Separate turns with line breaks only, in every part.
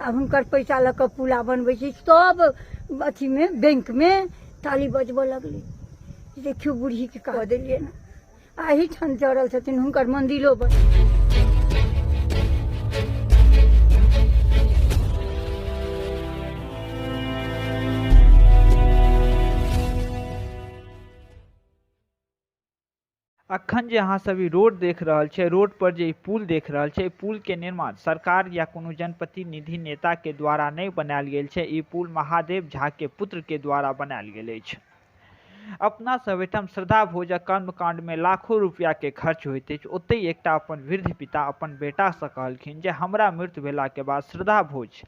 आ हुनकर पैसा लऽ कऽ पुला बनबै छै सब अथीमे बैंकमे ताली बजबऽ लगलै। देखियौ बूढ़ीके कह देलियै ने आही ठाम जड़ल छथिन हुनकर मंदिरो बन।
अखन जे अहाँ सब रोड देख रहल छे, रोड पर जे पुल देख रहल छे, पुल के निर्माण सरकार या कोनो जनप्रतिनिधि नेता के द्वारा नहीं बनायल गेल छे। ई पुल महादेव झा के पुत्र के द्वारा बनायल गेल अछि। अपना सब एठम श्रद्धा भोजक कर्मकांड में लाखों रुपया के खर्च होइत अछि। ओतहि एकटा अपन वृद्ध पिता अपन बेटा से कहलखिन जे हमरा मृत्यु भेला के बाद श्रद्धा भोज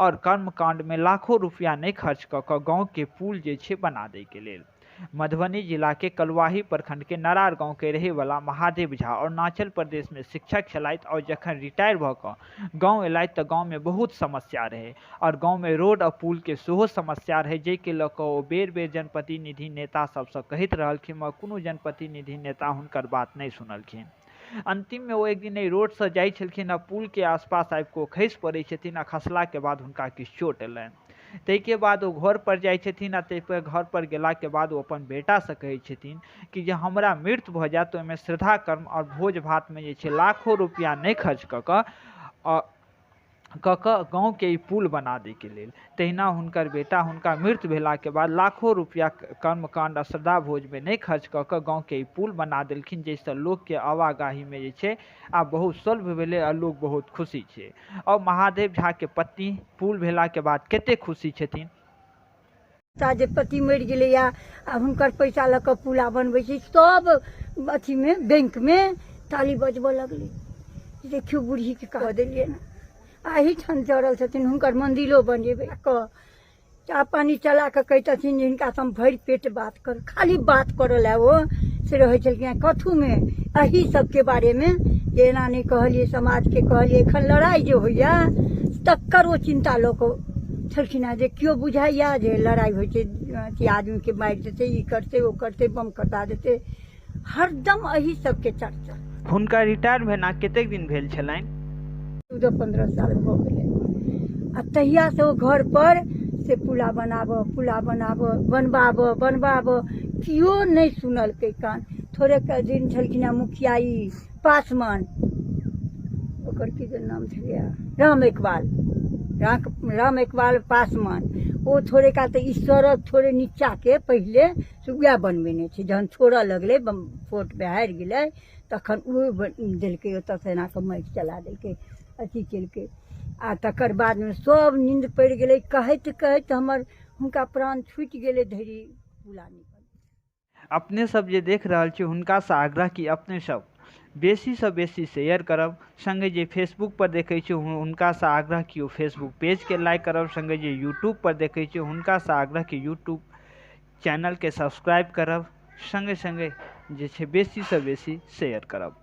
और कर्मकांड में लाखों रुपया नहीं खर्च क के गाँव के पुल जे छे बना दे के लेल। मधुबनी जिला के कलुआही प्रखंड के नरार गांव के रहे वाला महादेव झा अरुणाचल प्रदेश में शिक्षक छलथि और जखन रिटायर भ के गाँव एलथि तो गाँव में बहुत समस्या रहे और गाँव में रोड और पुल के सेहो समस्या रहे, जेके लऽ कऽ ओ बेर बेर जनप्रतिनिधि नेता सबसँ कहैत रहलखिन मगर कोनो जनप्रतिनिधि नेता हुनकर बात नहीं सुनलखिन। अंतिम में वो एक दिन रोड से जाइ छलखिन आ पुल के आसपास आबि कऽ खसि पड़ै छथिन आ खसला के बाद हुनका किछु चोट एलनि। ताहिके बाद वो घर पर जाइ छथिन आ ताहि पर घर पर गेला के बाद वो अपन बेटा से कहै छथिन कि जे हमरा मृत्यु भऽ जायत तो ओहिमे श्रद्धा कर्म और भोज भात में जे छै लाखों रुपया नहीं खर्च कऽ गाँव के ई पुल बना दे के लेल। तहिना हुनकर बेटा हुनका मृत्यु भेला के बाद लाखों रुपया कर्मकांड आ श्रद्धा भोज में नहीं खर्च कऽ गाँव के ई पुल बना देलखिन, जाहिसँ लोक के आवागाही में जे छै आब बहुत सुलभ भेलै आ लोग बहुत खुशी छै। और महादेव झा के पत्नी पुल भेला के बाद कते खुशी छथिन।
जे पति मरि गेलै या आ हुनकर पैसा लऽ कऽ पुला बनबै छै सब अथीमे बैंकमे ताली बजबऽ लगलै। देखियौ बूढ़ीके कह देलियै ने आही ठाम जड़ल छथिन हुनकर मंदिरो बनेबै कऽ चाह पानी चला कऽ कहितथिन जे हिनका से हम भरि पेट बात कर, खाली बात करऽ लए ओ से रहै छलखिन कथूमे एही सबके बारेमे जे एना नहि कहलियै समाजके कहलियै। एखन लड़ाइ जे होइया तकर ओ चिंता लऽ कऽ छलखिन हेँ जे केओ बुझाइया जे लड़ाइ होइ छै कि आदमीके मारि देतै, ई करतै ओ करतै, बम कटा देतै, हरदम एही सबके चर्चा।
हुनका रिटायर भेला कतेक दिन भेल छलनि?
14-15 साल भऽ गेलै आ तहिया से ओ घर पर से पुला बनबाबऽ केओ नहीं सुनलकै कान। थोड़े दिन छलखिन हेँ मुखिया ई पासवान, ओकर की नाम छलै राम एकबाल पासवान, ओ थोड़े काल तऽ ई सड़क थोड़े नीचा के पहिले से वएह बनबेने छै। जहन छोड़ऽ लगलै वोट हारि गेलै तखन ओ देलकै, ओतऽ से एना कऽ माटि चला देलकै, अथी केलकै आ तकर बादमे सब नींद पड़ि गेलै। कहैत कहैत हमर हुनका प्राण छूटि गेलै धरि पुला निकल।
अपने सब जे देख रहल छी हुनका से आग्रह कि अपने सब बेसी से बेसी शेयर करब, संगे जे फेसबुक पर देखे छी हुनका से आग्रह कि ओ फेसबुक पेज के लाइक करब, संगे जे यूट्यूब पर देखे छी हुनका से आग्रह कि यूट्यूब चैनल के सब्सक्राइब करब, संगे संगे जे छै बेसी से बेसी शेयर करब।